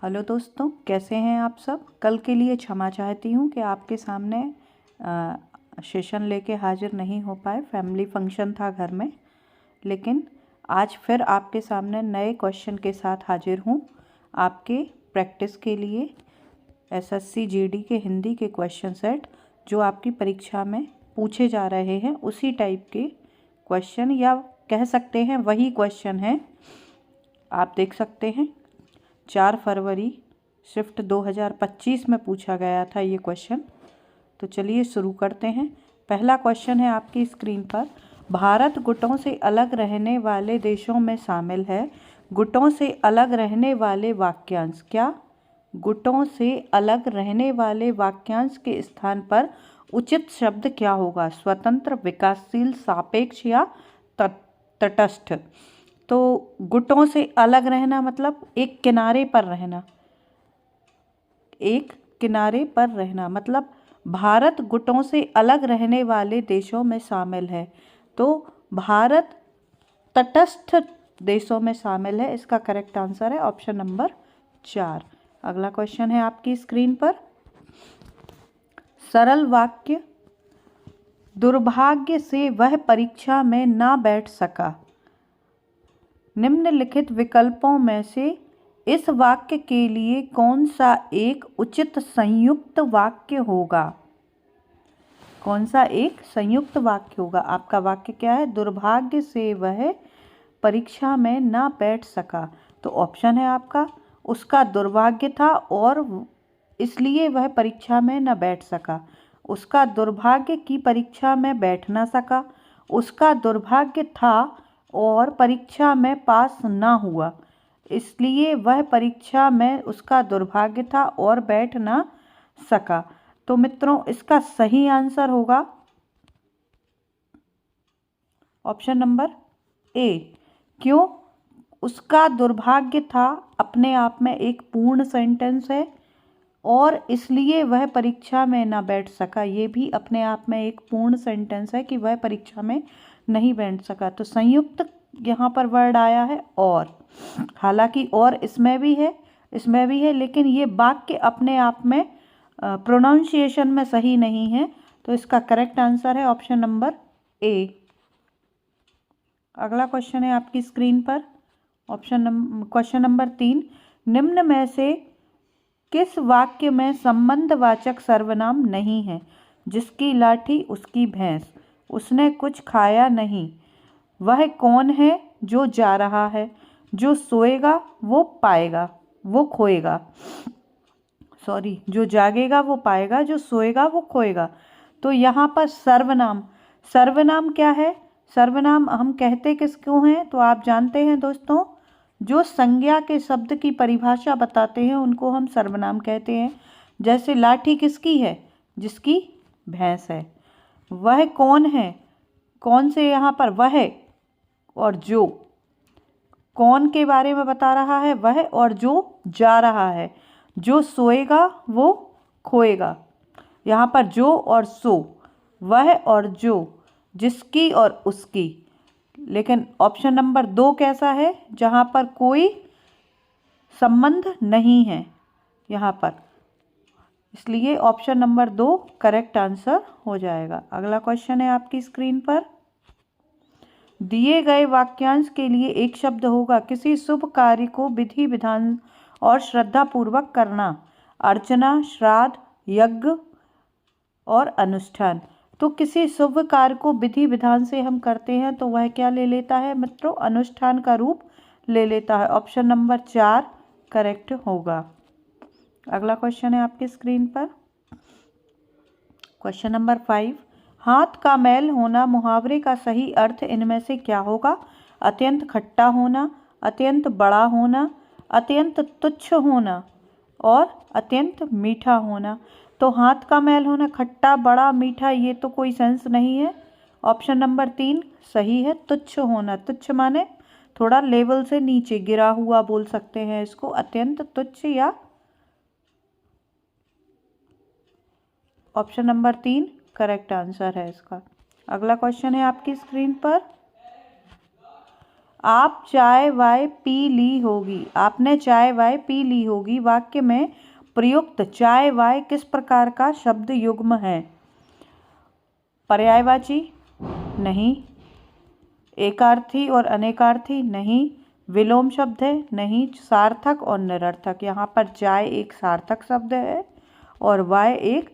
Hello दोस्तों, कैसे हैं आप सब। कल के लिए क्षमा चाहती हूँ कि आपके सामने सेशन लेके हाजिर नहीं हो पाए। फैमिली फंक्शन था घर में, लेकिन आज फिर आपके सामने नए क्वेश्चन के साथ हाजिर हूँ आपके प्रैक्टिस के लिए। एसएससी जीडी के हिंदी के क्वेश्चन सेट जो आपकी परीक्षा में पूछे जा रहे हैं, उसी टाइप के क्वेश्चन, या कह सकते हैं वही क्वेश्चन हैं। आप देख सकते हैं 4 फरवरी शिफ्ट 2025 में पूछा गया था ये क्वेश्चन। तो चलिए शुरू करते हैं। पहला क्वेश्चन है आपकी स्क्रीन पर। भारत गुटों से अलग रहने वाले देशों में शामिल है। गुटों से अलग रहने वाले वाक्यांश क्या? गुटों से अलग रहने वाले वाक्यांश के स्थान पर उचित शब्द क्या होगा? स्वतंत्र, विकासशील, सापेक्ष या तटस्थ। तो गुटों से अलग रहना मतलब एक किनारे पर रहना। एक किनारे पर रहना मतलब भारत गुटों से अलग रहने वाले देशों में शामिल है। तो भारत तटस्थ देशों में शामिल है। इसका करेक्ट आंसर है ऑप्शन नंबर 4। अगला क्वेश्चन है आपकी स्क्रीन पर। सरल वाक्य, दुर्भाग्य से वह परीक्षा में ना बैठ सका। निम्नलिखित विकल्पों में से इस वाक्य के लिए कौन सा एक उचित संयुक्त वाक्य होगा? कौन सा एक संयुक्त वाक्य होगा? आपका वाक्य क्या है? दुर्भाग्य से वह परीक्षा में ना बैठ सका। तो ऑप्शन है आपका, उसका दुर्भाग्य था और इसलिए वह परीक्षा में न बैठ सका। उसका दुर्भाग्य की परीक्षा में बैठ ना सका। उसका दुर्भाग्य था और परीक्षा में पास ना हुआ, इसलिए वह परीक्षा में उसका दुर्भाग्य था और बैठ ना सका। तो मित्रों, इसका सही आंसर होगा ऑप्शन नंबर ए। क्यों? उसका दुर्भाग्य था अपने आप में एक पूर्ण सेंटेंस है और इसलिए वह परीक्षा में ना बैठ सका, ये भी अपने आप में एक पूर्ण सेंटेंस है कि वह परीक्षा में नहीं बैठ सका। तो संयुक्त यहाँ पर वर्ड आया है और, हालांकि और इसमें भी है, लेकिन ये वाक्य अपने आप में प्रोनाउंसिएशन में सही नहीं है। तो इसका करेक्ट आंसर है ऑप्शन नंबर ए। अगला क्वेश्चन है आपकी स्क्रीन पर। Question number 3। निम्न में से किस वाक्य में संबंधवाचक सर्वनाम नहीं है? जिसकी लाठी उसकी भैंस, उसने कुछ खाया नहीं, वह कौन है जो जा रहा है, जो सोएगा वो पाएगा वो खोएगा, सॉरी, जो जागेगा वो पाएगा, जो सोएगा वो खोएगा। तो यहाँ पर सर्वनाम क्या है? सर्वनाम हम कहते किसको हैं? तो आप जानते हैं दोस्तों, जो संज्ञा के शब्द की परिभाषा बताते हैं उनको हम सर्वनाम कहते हैं। जैसे लाठी किसकी है? जिसकी भैंस है। वह कौन है? कौन से यहाँ पर वह और जो, कौन के बारे में बता रहा है? वह और जो जा रहा है। जो सोएगा वो खोएगा। यहाँ पर जो और सो, वह और जो, जिसकी और उसकी। लेकिन ऑप्शन नंबर 2 कैसा है? जहाँ पर कोई संबंध नहीं है यहाँ पर, इसलिए ऑप्शन नंबर 2 करेक्ट आंसर हो जाएगा। अगला क्वेश्चन है आपकी स्क्रीन पर। दिए गए वाक्यांश के लिए एक शब्द होगा। किसी शुभ कार्य को विधि विधान और श्रद्धा पूर्वक करना। अर्चना, श्राद्ध, यज्ञ और अनुष्ठान। तो किसी शुभ कार्य को विधि विधान से हम करते हैं तो वह क्या ले लेता है मित्रों? अनुष्ठान का रूप ले लेता है। ऑप्शन नंबर 4 करेक्ट होगा। अगला क्वेश्चन है आपकी स्क्रीन पर। Question number 5। हाथ का मैल होना मुहावरे का सही अर्थ इनमें से क्या होगा? अत्यंत खट्टा होना, अत्यंत बड़ा होना, अत्यंत तुच्छ होना और अत्यंत मीठा होना। तो हाथ का मैल होना, खट्टा, बड़ा, मीठा, ये तो कोई सेंस नहीं है। ऑप्शन नंबर 3 सही है। तुच्छ होना, तुच्छ माने थोड़ा लेवल से नीचे गिरा हुआ बोल सकते हैं इसको, अत्यंत तुच्छ, या ऑप्शन नंबर 3 करेक्ट आंसर है इसका। अगला क्वेश्चन है आपकी स्क्रीन पर। आप चाय वाय पी ली होगी, आपने चाय वाय पी ली होगी वाक्य में प्रयुक्त चाय वाय किस प्रकार का शब्द युग्म है? पर्यायवाची? नहीं। एकार्थी और अनेकार्थी? नहीं। विलोम शब्द है? नहीं। सार्थक और निरर्थक? यहाँ पर चाय एक सार्थक शब्द है और वाय एक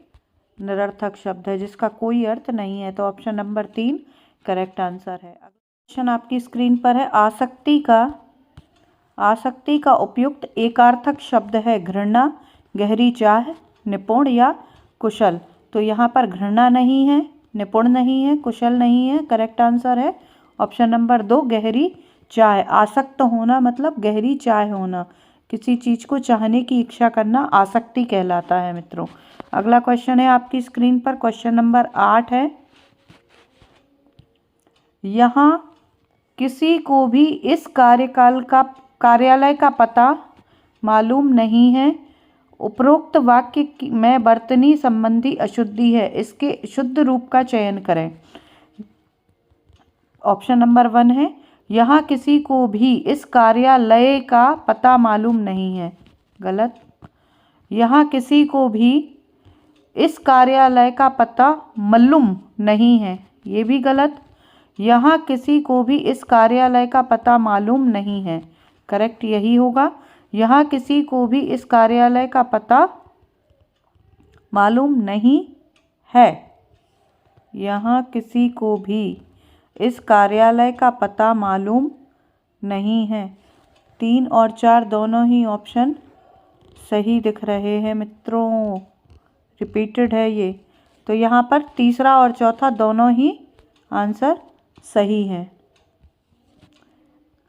निरर्थक शब्द है जिसका कोई अर्थ नहीं है, तो ऑप्शन नंबर 3 करेक्ट आंसर है। अगला क्वेश्चन आपकी स्क्रीन पर है, आसक्ति का उपयुक्त एकार्थक शब्द है घृणा, गहरी चाह, निपुण या कुशल। तो यहाँ पर घृणा नहीं है, निपुण नहीं है, कुशल नहीं है, करेक्ट आंसर है ऑप्शन नंबर 2 गहरी चाह। आसक्त होना मतलब गहरी चाह होना, किसी चीज को चाहने की इच्छा करना आसक्ति कहलाता है मित्रों। अगला क्वेश्चन है आपकी स्क्रीन पर, क्वेश्चन नंबर 8 है, यहाँ किसी को भी इस कार्यालय का पता मालूम नहीं है। उपरोक्त वाक्य में वर्तनी संबंधी अशुद्धि है, इसके शुद्ध रूप का चयन करें। ऑप्शन नंबर 1 है, यहाँ किसी को भी इस कार्यालय का पता मालूम नहीं है, गलत। यहाँ किसी को भी इस कार्यालय का पता मालूम नहीं है, ये भी गलत। यहाँ किसी को भी इस कार्यालय का पता मालूम नहीं है, करेक्ट यही होगा। यहाँ किसी को भी इस कार्यालय का पता मालूम नहीं है, यहाँ किसी को भी इस कार्यालय का पता मालूम नहीं है। 3 और 4 दोनों ही ऑप्शन सही दिख रहे हैं मित्रों, रिपीटेड है ये, तो यहाँ पर तीसरा और चौथा दोनों ही आंसर सही है।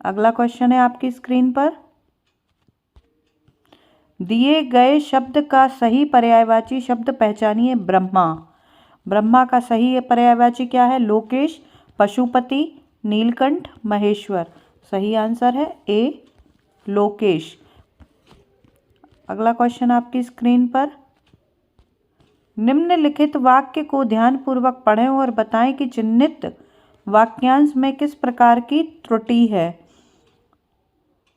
अगला क्वेश्चन है आपकी स्क्रीन पर, दिए गए शब्द का सही पर्यायवाची शब्द पहचानिए। ब्रह्मा, ब्रह्मा का सही पर्यायवाची क्या है? लोकेश, पशुपति, नीलकंठ, महेश्वर। सही आंसर है ए लोकेश। अगला क्वेश्चन आपकी स्क्रीन पर, निम्नलिखित वाक्य को ध्यानपूर्वक पढ़ें और बताएं कि चिह्नित वाक्यांश में किस प्रकार की त्रुटि है।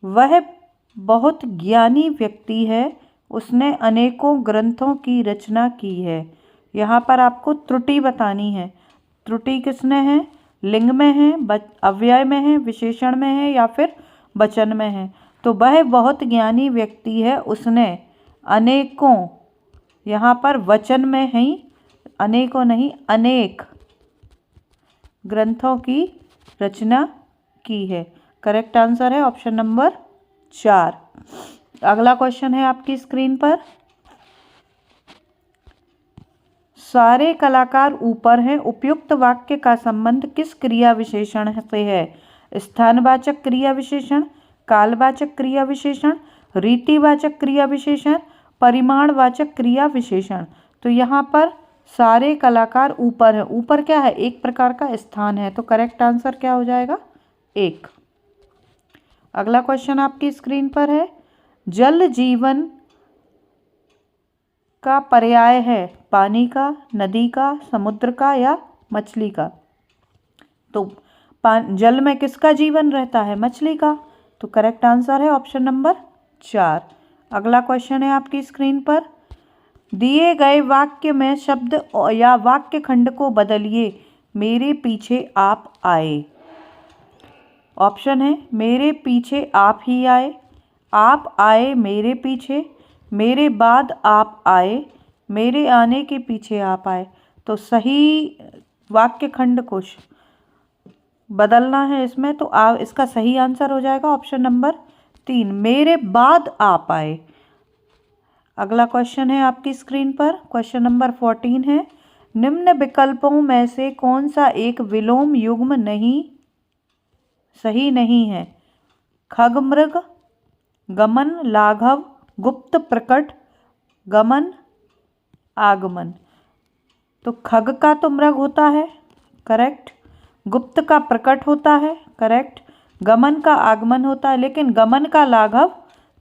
वह बहुत ज्ञानी व्यक्ति है, उसने अनेकों ग्रंथों की रचना की है। यहाँ पर आपको त्रुटि बतानी है। त्रुटि किसने है? लिंग में है, अव्यय में है, विशेषण में है या फिर वचन में है। तो वह बहुत ज्ञानी व्यक्ति है, उसने अनेकों, यहाँ पर वचन में है, अनेकों नहीं अनेक ग्रंथों की रचना की है। करेक्ट आंसर है ऑप्शन नंबर 4। अगला क्वेश्चन है आपकी स्क्रीन पर, सारे कलाकार ऊपर हैं, उपयुक्त वाक्य का संबंध किस क्रिया विशेषण से है? स्थानवाचक क्रिया विशेषण, कालवाचक क्रिया विशेषण, रीतिवाचक क्रिया विशेषण, परिमाणवाचक क्रिया विशेषण। तो यहाँ पर सारे कलाकार ऊपर है, ऊपर क्या है? एक प्रकार का स्थान है, तो करेक्ट आंसर क्या हो जाएगा? 1। अगला क्वेश्चन आपकी स्क्रीन पर है, जल जीवन का पर्याय है पानी का, नदी का, समुद्र का या मछली का। तो जल में किसका जीवन रहता है? मछली का। तो करेक्ट आंसर है ऑप्शन नंबर 4। अगला क्वेश्चन है आपकी स्क्रीन पर, दिए गए वाक्य में शब्द या वाक्य खंड को बदलिए। मेरे पीछे आप आए। ऑप्शन है, मेरे पीछे आप ही आए, आप आए मेरे पीछे, मेरे बाद आप आए, मेरे आने के पीछे आप आए। तो सही वाक्य खंड को बदलना है इसमें, तो इसका सही आंसर हो जाएगा ऑप्शन नंबर 3, मेरे बाद आप आए। अगला क्वेश्चन है आपकी स्क्रीन पर, क्वेश्चन नंबर 14 है, निम्न विकल्पों में से कौन सा एक विलोम युग्म नहीं सही नहीं है? खगमृग, गमन, लाघव, गुप्त, प्रकट, गमन, आगमन। तो खग का तो मृग होता है, करेक्ट। गुप्त का प्रकट होता है, करेक्ट। गमन का आगमन होता है, लेकिन गमन का लाघव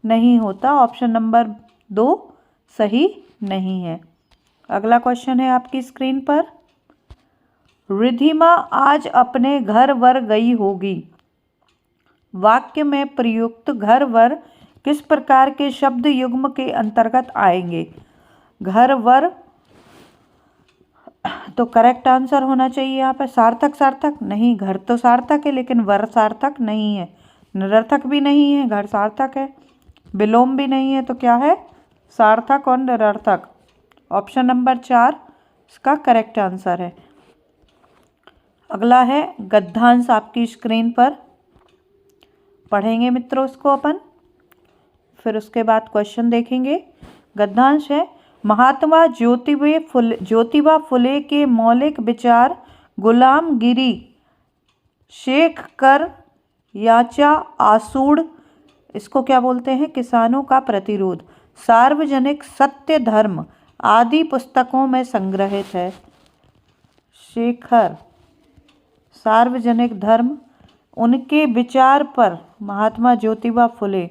नहीं होता। ऑप्शन नंबर 2 सही नहीं है। अगला क्वेश्चन है आपकी स्क्रीन पर, रिधिमा आज अपने घर वर गई होगी। वाक्य में प्रयुक्त घर वर किस प्रकार के शब्द युग्म के अंतर्गत आएंगे? घर वर तो करेक्ट आंसर होना चाहिए यहाँ पे सार्थक। सार्थक नहीं, घर तो सार्थक है लेकिन वर सार्थक नहीं है, निरर्थक भी नहीं है, घर सार्थक है, विलोम भी नहीं है, तो क्या है? सार्थक और निरर्थक। ऑप्शन नंबर 4 इसका करेक्ट आंसर है। अगला है गद्यांश, आपकी स्क्रीन पर पढ़ेंगे मित्रों इसको अपन, फिर उसके बाद क्वेश्चन देखेंगे। गद्यांश है, महात्मा ज्योतिबा फुले के मौलिक विचार गुलामगिरी, शेख कर, याचा आसूड़, इसको क्या बोलते हैं? किसानों का प्रतिरोध, सार्वजनिक सत्य धर्म आदि पुस्तकों में संग्रहित है। शेखर, सार्वजनिक धर्म, उनके विचार पर महात्मा ज्योतिबा फुले,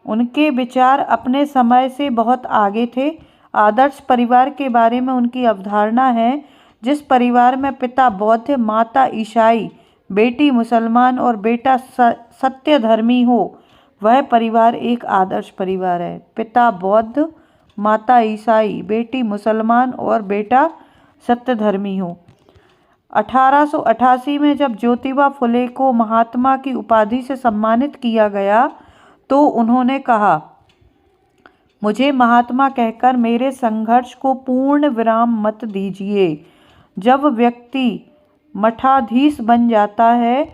उनके विचार अपने समय से बहुत आगे थे। आदर्श परिवार के बारे में उनकी अवधारणा है, जिस परिवार में पिता बौद्ध, माता ईसाई, बेटी मुसलमान और बेटा सत्य धर्मी हो, वह परिवार एक आदर्श परिवार है। पिता बौद्ध, माता ईसाई, बेटी मुसलमान और बेटा सत्य धर्मी हो। 1888 में जब ज्योतिबा फुले को महात्मा की उपाधि से सम्मानित किया गया तो उन्होंने कहा, मुझे महात्मा कहकर मेरे संघर्ष को पूर्ण विराम मत दीजिए। जब व्यक्ति मठाधीश बन जाता है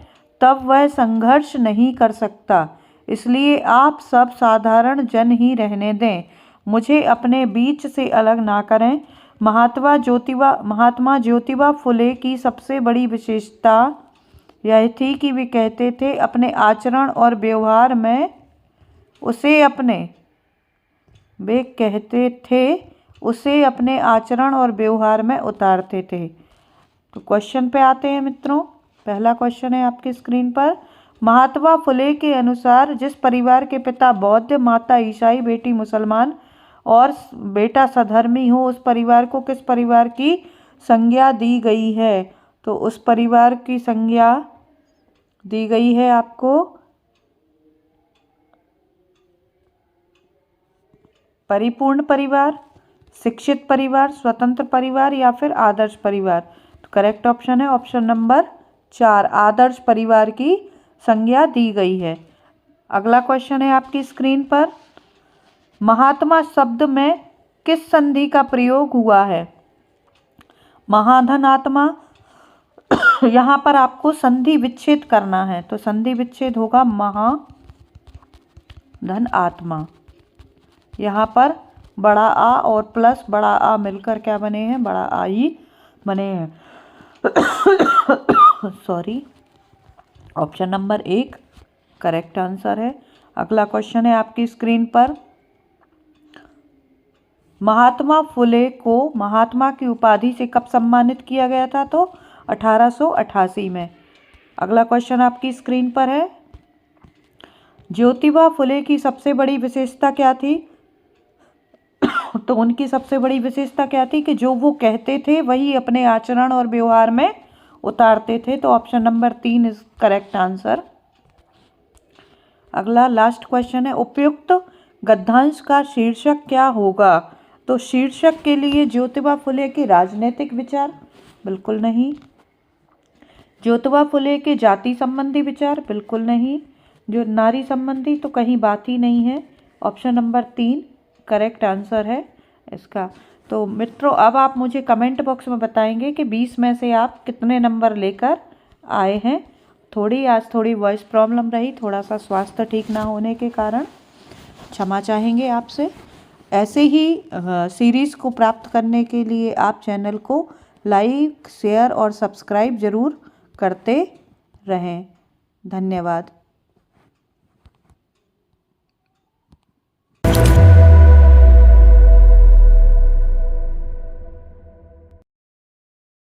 तब वह संघर्ष नहीं कर सकता, इसलिए आप सब साधारण जन ही रहने दें, मुझे अपने बीच से अलग ना करें। महात्मा ज्योतिबा फुले की सबसे बड़ी विशेषता यह थी कि वे कहते थे अपने आचरण और व्यवहार में उसे अपने आचरण और व्यवहार में उतारते थे। तो क्वेश्चन पे आते हैं मित्रों। पहला क्वेश्चन है आपकी स्क्रीन पर, महात्मा फुले के अनुसार जिस परिवार के पिता बौद्ध, माता ईसाई, बेटी मुसलमान और बेटा सधर्मी हो, उस परिवार को किस परिवार की संज्ञा दी गई है? तो उस परिवार की संज्ञा दी गई है आपको परिपूर्ण परिवार, शिक्षित परिवार, स्वतंत्र परिवार या फिर आदर्श परिवार। तो करेक्ट ऑप्शन है ऑप्शन नंबर 4, आदर्श परिवार की संज्ञा दी गई है। अगला क्वेश्चन है आपकी स्क्रीन पर, महात्मा शब्द में किस संधि का प्रयोग हुआ है? महाधन आत्मा, यहाँ पर आपको संधि विच्छेद करना है, तो संधि विच्छेद होगा महाधन आत्मा। यहाँ पर बड़ा आ और प्लस बड़ा आ मिलकर क्या बने हैं? बड़ा आ ही बने हैं। Sorry, option number 1 correct answer है। अगला क्वेश्चन है आपकी स्क्रीन पर, महात्मा फुले को महात्मा की उपाधि से कब सम्मानित किया गया था? तो 1888 में। अगला क्वेश्चन आपकी स्क्रीन पर है, ज्योतिबा फुले की सबसे बड़ी विशेषता क्या थी? तो उनकी सबसे बड़ी विशेषता क्या थी कि जो वो कहते थे वही अपने आचरण और व्यवहार में उतारते थे। तो option number 3 is correct answer. अगला लास्ट क्वेश्चन है, उपयुक्त गद्यांश का शीर्षक क्या होगा? तो शीर्षक के लिए ज्योतिबा फुले के राजनीतिक विचार, बिल्कुल नहीं। ज्योतिबा फुले के जाति संबंधी विचार, बिल्कुल नहीं। जो नारी संबंधी, तो कहीं बात ही नहीं है। ऑप्शन नंबर 3 करेक्ट आंसर है इसका। तो मित्रों, अब आप मुझे कमेंट बॉक्स में बताएंगे कि 20 में से आप कितने नंबर लेकर आए हैं। आज थोड़ी वॉइस प्रॉब्लम रही, थोड़ा सा स्वास्थ्य ठीक ना होने के कारण क्षमा चाहेंगे आपसे। ऐसे ही सीरीज़ को प्राप्त करने के लिए आप चैनल को लाइक, शेयर और सब्सक्राइब ज़रूर करते रहें। धन्यवाद।